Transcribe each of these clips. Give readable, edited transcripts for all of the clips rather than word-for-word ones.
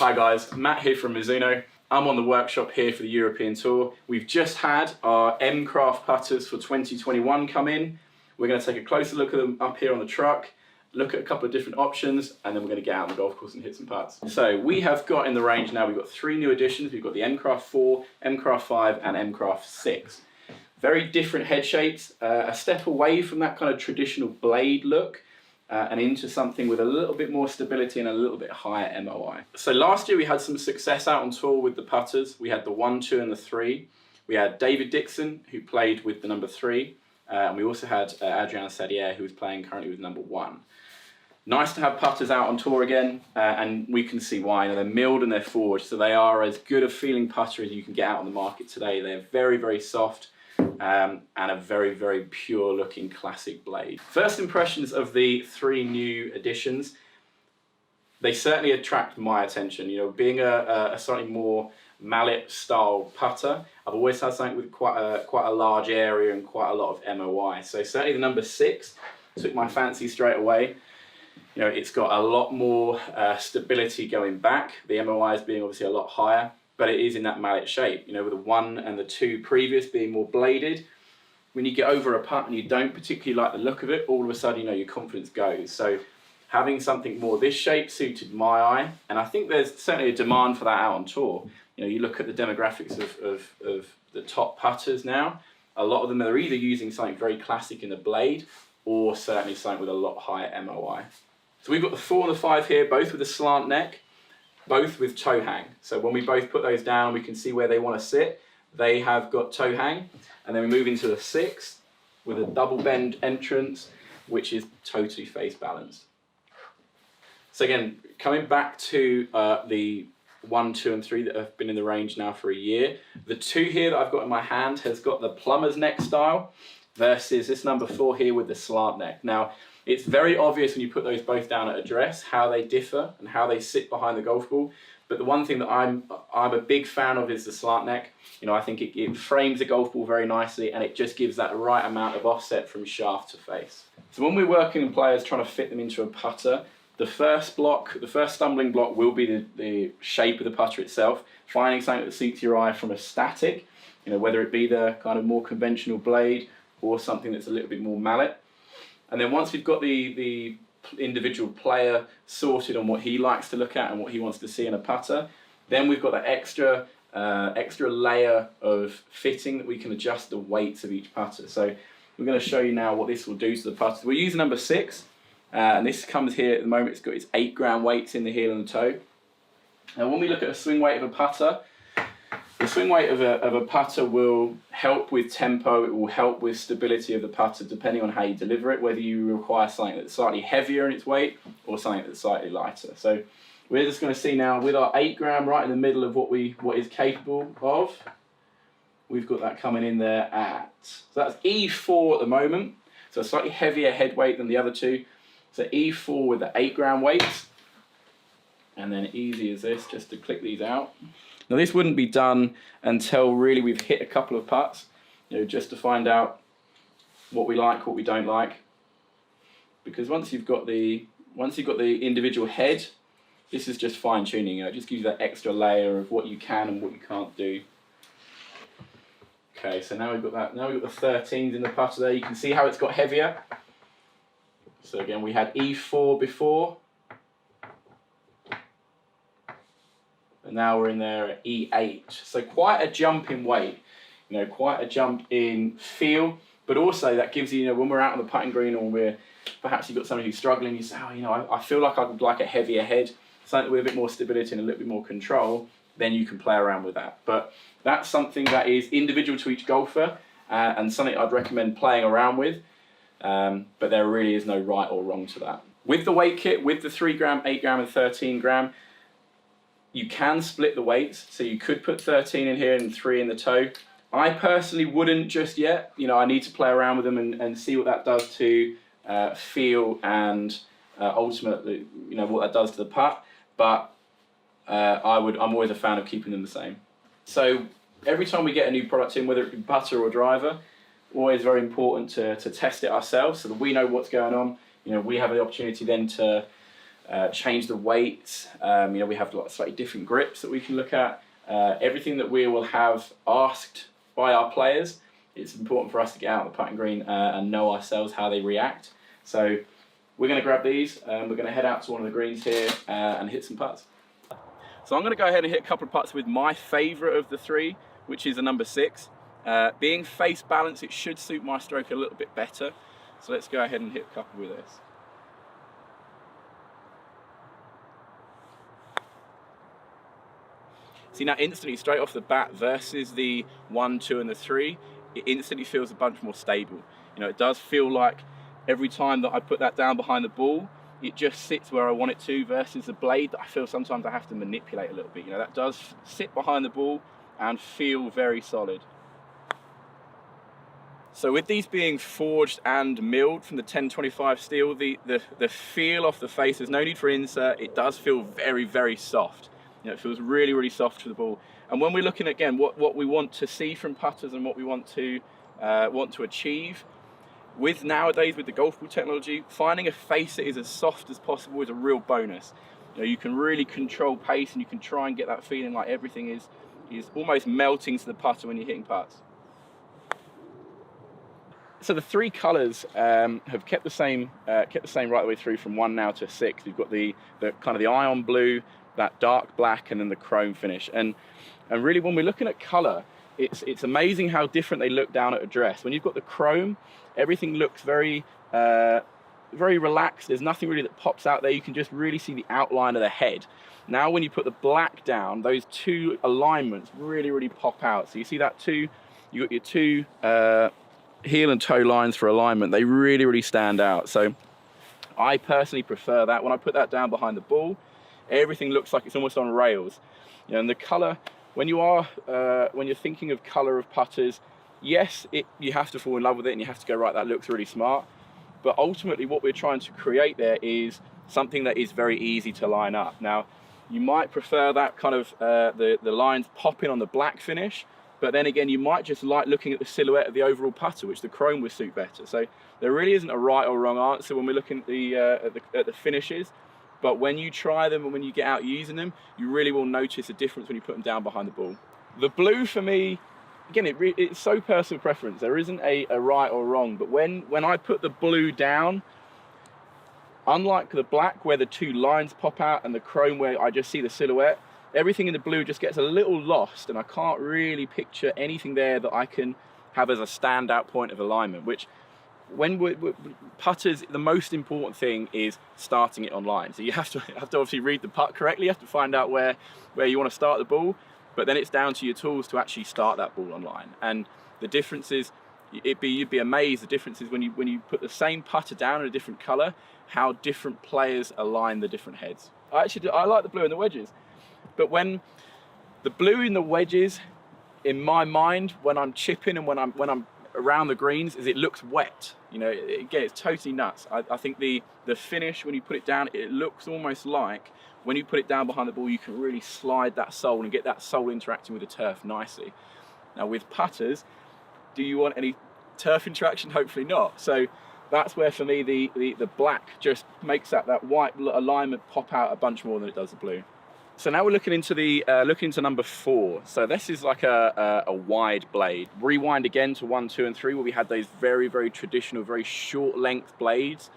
Hi guys, Matt here from Mizuno. I'm on the workshop here for the European Tour. We've just had our M.CRAFT putters for 2021 come in. We're going to take a closer look at them up here on the truck, look at a couple of different options, and then we're going to get out on the golf course and hit some putts. So we have got in the range now, we've got 3 new additions. We've got the M.CRAFT IV, M.CRAFT V, and M.CRAFT VI. Very different head shapes, a step away from that kind of traditional blade look, and into something with a little bit more stability and a little bit higher MOI. So last year we had some success out on tour with the putters. We had the 1, 2 and the 3. We had David Dixon, who played with the number 3, and we also had Adrian Sadier, who is playing currently with number 1. Nice to have putters out on tour again, and we can see why. They're milled and they're forged, so they are as good a feeling putter as you can get out on the market today. They're very, very soft, and a very, very pure looking classic blade. First impressions of the 3 new additions, they certainly attract my attention. You know, being a slightly more mallet style putter, I've always had something with quite a large area and quite a lot of MOI. So certainly the number 6 took my fancy straight away. You know, it's got a lot more stability going back. The MOI is being obviously a lot higher, but it is in that mallet shape. You know, with the 1 and the 2 previous being more bladed, when you get over a putt and you don't particularly like the look of it, all of a sudden, you know, your confidence goes. So having something more this shape suited my eye, and I think there's certainly a demand for that out on tour. You know, you look at the demographics of the top putters now, a lot of them are either using something very classic in the blade or certainly something with a lot higher MOI. So we've got the 4 and the 5 here, both with a slant neck, both with toe hang. So when we both put those down, we can see where they want to sit. They have got toe hang. And then we move into the 6 with a double bend entrance, which is totally face balanced. So again, coming back to the 1, 2 and 3 that have been in the range now for a year. The 2 here that I've got in my hand has got the plumber's neck style versus this number 4 here with the slant neck. Now, it's very obvious when you put those both down at address how they differ and how they sit behind the golf ball. But the one thing that I'm a big fan of is the slant neck. You know, I think it frames the golf ball very nicely and it just gives that right amount of offset from shaft to face. So when we're working with players trying to fit them into a putter, the first stumbling block will be the shape of the putter itself. Finding something that suits your eye from a static, you know, whether it be the kind of more conventional blade or something that's a little bit more mallet. And then once we've got the individual player sorted on what he likes to look at and what he wants to see in a putter, then we've got that extra layer of fitting that we can adjust the weights of each putter. So we're going to show you now what this will do to the putter. We're using number 6, and this comes here at the moment. It's got its 8-gram weights in the heel and the toe. And when we look at a swing weight of a putter, the swing weight of a putter will help with tempo, it will help with stability of the putter depending on how you deliver it, whether you require something that's slightly heavier in its weight or something that's slightly lighter. So we're just going to see now with our 8-gram right in the middle of what is capable of, we've got that coming in there at, so that's E4 at the moment, so a slightly heavier head weight than the other 2. So E4 with the 8-gram weights, and then easy as this, just to click these out. Now this wouldn't be done until really we've hit a couple of putts, you know, just to find out what we like, what we don't like. Because once you've got the individual head, this is just fine tuning. You know, it just gives you that extra layer of what you can and what you can't do. Okay, so now we've got that. Now we've got the 13s in the putter there. You can see how it's got heavier. So again, we had E4 before. And now we're in there at E8. So quite a jump in weight, you know, quite a jump in feel, but also that gives you know, when we're out on the putting green or perhaps you've got somebody who's struggling, you say, oh, you know, I feel like I would like a heavier head, something with a bit more stability and a little bit more control, then you can play around with that. But that's something that is individual to each golfer and something I'd recommend playing around with, but there really is no right or wrong to that. With the weight kit, with the 3-gram, 8-gram and 13-gram, you can split the weights, so you could put 13 in here and 3 in the toe. I personally wouldn't just yet. You know, I need to play around with them and see what that does to feel and ultimately, you know, what that does to the putt. But I'm always a fan of keeping them the same. So every time we get a new product in, whether it be putter or driver, always very important to test it ourselves so that we know what's going on. You know, we have the opportunity then to change the weights. You know, we have slightly different grips that we can look at. Everything that we will have asked by our players, it's important for us to get out on the putting green and know ourselves how they react. So we're going to grab these, we're going to head out to one of the greens here and hit some putts. So I'm going to go ahead and hit a couple of putts with my favourite of the three, which is a number 6. Being face balanced, it should suit my stroke a little bit better. So let's go ahead and hit a couple with this. See, now instantly, straight off the bat, versus the 1, 2 and the 3, it instantly feels a bunch more stable. You know, it does feel like every time that I put that down behind the ball, it just sits where I want it to, versus the blade that I feel sometimes I have to manipulate a little bit. You know, that does sit behind the ball and feel very solid. So with these being forged and milled from the 1025 steel, the feel off the face, there's no need for insert, it does feel very, very soft. You know, it feels really, really soft to the ball. And when we're looking again, what we want to see from putters and what we want to achieve, with nowadays with the golf ball technology, finding a face that is as soft as possible is a real bonus. You know, you can really control pace and you can try and get that feeling like everything is almost melting to the putter when you're hitting putts. So the 3 colours have kept the same right the way through from 1 now to 6. We've got the kind of the ion blue, that dark black, and then the chrome finish. And really, when we're looking at colour, it's amazing how different they look down at address. When you've got the chrome, everything looks very very relaxed. There's nothing really that pops out there. You can just really see the outline of the head. Now when you put the black down, those 2 alignments really, really pop out. So you see that you got your 2 heel and toe lines for alignment. They really, really stand out. So I personally prefer that. When I put that down behind the ball, everything looks like it's almost on rails. You know, and the color, when you're thinking of color of putters, yes, you have to fall in love with it and you have to go, right, that looks really smart. But ultimately what we're trying to create there is something that is very easy to line up. Now, you might prefer that kind of the lines popping on the black finish, but then again, you might just like looking at the silhouette of the overall putter, which the chrome would suit better. So there really isn't a right or wrong answer when we're looking at the finishes. But when you try them and when you get out using them, you really will notice a difference when you put them down behind the ball. The blue for me, again, it's so personal preference. There isn't a right or wrong, but when I put the blue down, unlike the black where the 2 lines pop out and the chrome where I just see the silhouette, everything in the blue just gets a little lost and I can't really picture anything there that I can have as a standout point of alignment, which when we're putters, the most important thing is starting it online. So you have to obviously read the putt correctly. You have to find out where you want to start the ball, but then it's down to your tools to actually start that ball online. And the difference is, you'd be amazed the differences when you put the same putter down in a different color, how different players align the different heads. I like the blue in the wedges, but when the blue in the wedges, in my mind, when I'm chipping and when I'm around the greens, is it looks wet. You know, again, it's totally nuts. I think the finish, when you put it down, it looks almost like when you put it down behind the ball, you can really slide that sole and get that sole interacting with the turf nicely. Now with putters, do you want any turf interaction? Hopefully not. So that's where for me the black just makes that white alignment pop out a bunch more than it does the blue. So now we're looking into number 4. So this is like a wide blade. Rewind again to 1, 2 and 3 where we had those very, very traditional, very short length blades,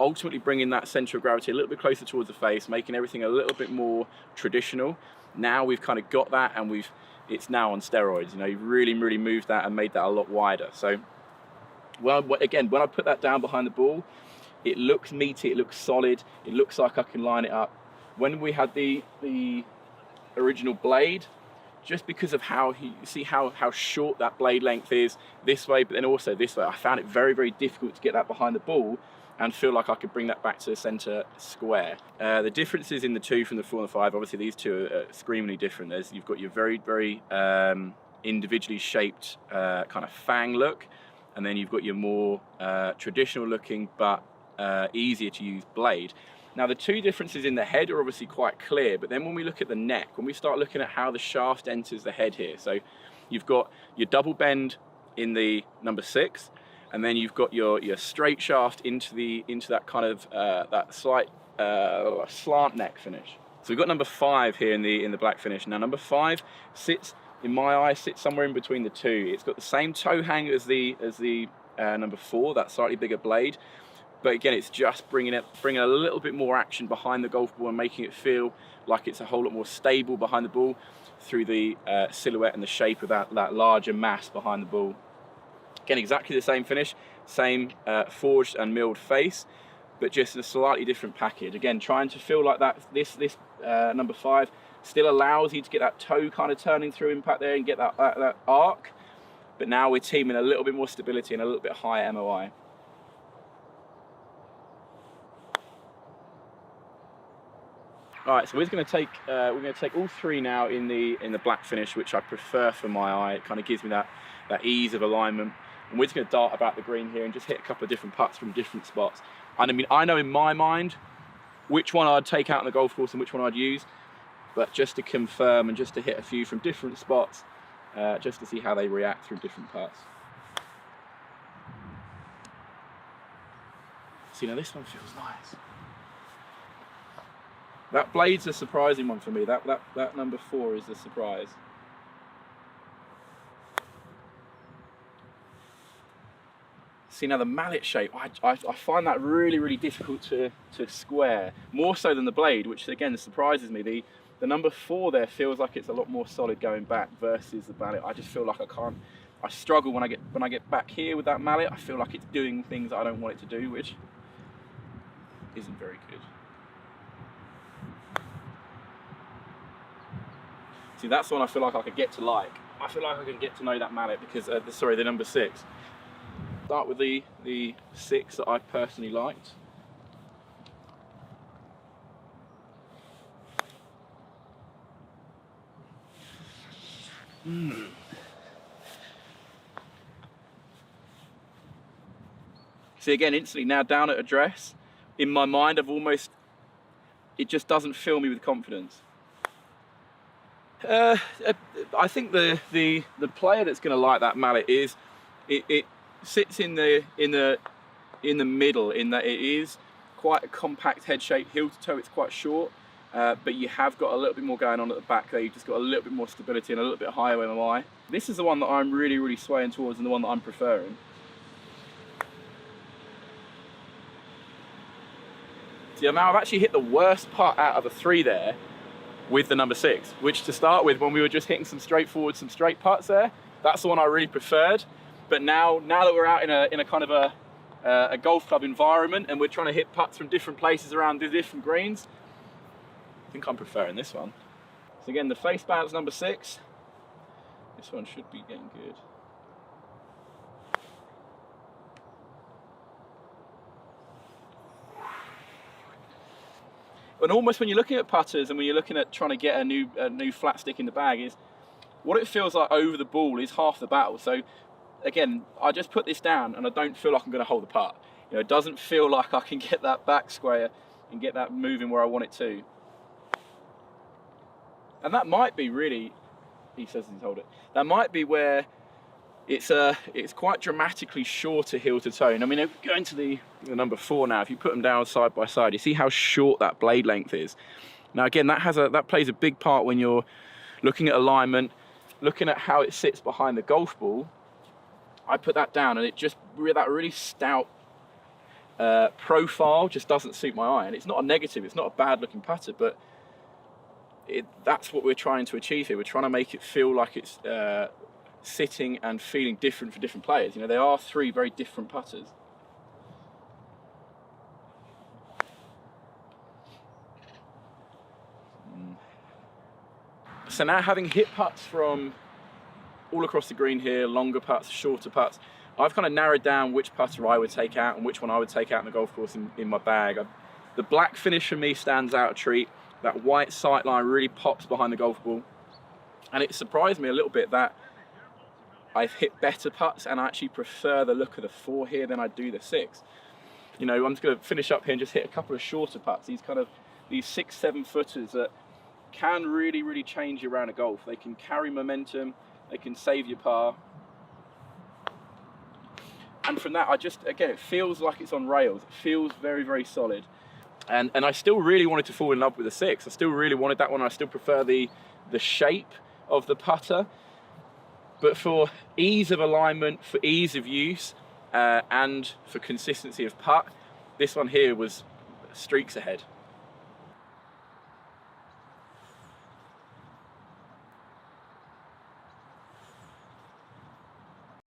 ultimately bringing that center of gravity a little bit closer towards the face, making everything a little bit more traditional. Now we've kind of got that and it's now on steroids. You know, you've really, really moved that and made that a lot wider. So, well, again, when I put that down behind the ball, it looks meaty, it looks solid, it looks like I can line it up. When we had the original blade, just because of how you see how short that blade length is this way, but then also this way, I found it very, very difficult to get that behind the ball and feel like I could bring that back to the center square. The differences in the 2 from the 4 and the 5, obviously these 2 are screamingly different. You've got your very, very individually shaped kind of fang look, and then you've got your more traditional looking but easier to use blade. Now the 2 differences in the head are obviously quite clear, but then when we look at the neck, when we start looking at how the shaft enters the head here, so you've got your double bend in the number 6, and then you've got your straight shaft into that kind of that slight slant neck finish. So we've got number 5 here in the black finish. Now number 5 sits, in my eye, sits somewhere in between the two. It's got the same toe hang as the number 4, that slightly bigger blade. But again, it's just bringing a little bit more action behind the golf ball and making it feel like it's a whole lot more stable behind the ball through the silhouette and the shape of that larger mass behind the ball. Again, exactly the same finish, same forged and milled face, but just in a slightly different package. Again, trying to feel like that this number 5 still allows you to get that toe kind of turning through impact there and get that arc, but now we're teaming a little bit more stability and a little bit higher MOI. All right, so we're going to take all 3 now in the black finish, which I prefer for my eye. It kind of gives me that ease of alignment. And we're just going to dart about the green here and just hit a couple of different putts from different spots. And I mean, I know in my mind which one I'd take out on the golf course and which one I'd use, but just to confirm and just to hit a few from different spots, just to see how they react through different putts. See, now this one feels nice. That blade's a surprising one for me. That number 4 is a surprise. See, now the mallet shape, I find that really, really difficult to square, more so than the blade, which again surprises me. The number 4 there feels like it's a lot more solid going back versus the mallet. I just feel like I struggle when I get back here with that mallet. I feel like it's doing things I don't want it to do, which isn't very good. See, that's the one I feel like I could get to like. I feel like I can get to know that mallet because, sorry, the number 6. Start with the 6 that I personally liked. See, again, instantly now down at address, in my mind it just doesn't fill me with confidence. I think the player that's going to like that mallet is it sits in the middle, in that it is quite a compact head shape. Heel to toe, it's quite short, but you have got a little bit more going on at the back there. You've just got a little bit more stability and a little bit higher MOI. This is the one that I'm really, really swaying towards and the one that I'm preferring. See, now I've actually hit the worst putt out of the 3 there with the number 6, which to start with, when we were just hitting some straight putts there, that's the one I really preferred. But now that we're out in a kind of a golf club environment and we're trying to hit putts from different places around the different greens, I think I'm preferring this one. So again, the face bounce number 6. This one should be getting good. And almost when you're looking at putters and when you're looking at trying to get a new flat stick in the bag, is what it feels like over the ball is half the battle. So again, I just put this down and I don't feel like I'm going to hold the putt. You know, it doesn't feel like I can get that back square and get that moving where I want it to. And that might be really, he says he's hold it, that might be where it's quite dramatically shorter heel to toe. And I mean, going to the number 4 now, if you put them down side by side, you see how short that blade length is. Now again, that plays a big part when you're looking at alignment, looking at how it sits behind the golf ball. I put that down and it just, that really stout profile just doesn't suit my eye. And it's not a negative, it's not a bad looking putter, but that's what we're trying to achieve here. We're trying to make it feel like it's sitting and feeling different for different players. You know, there are 3 very different putters. So now, having hit putts from all across the green here, longer putts, shorter putts, I've kind of narrowed down which putter I would take out and which one I would take out in the golf course in my bag. The black finish for me stands out a treat. That white sight line really pops behind the golf ball. And it surprised me a little bit that I've hit better putts and I actually prefer the look of the 4 here than I do the 6. You know, I'm just going to finish up here and just hit a couple of shorter putts. These 6-7 footers that can really, really change you around a golf. They can carry momentum, they can save your par. And from that, again, it feels like it's on rails. It feels very, very solid. And I still really wanted to fall in love with the 6. I still really wanted that one. I still prefer the shape of the putter. But for ease of alignment, for ease of use, and for consistency of putt, this one here was streaks ahead.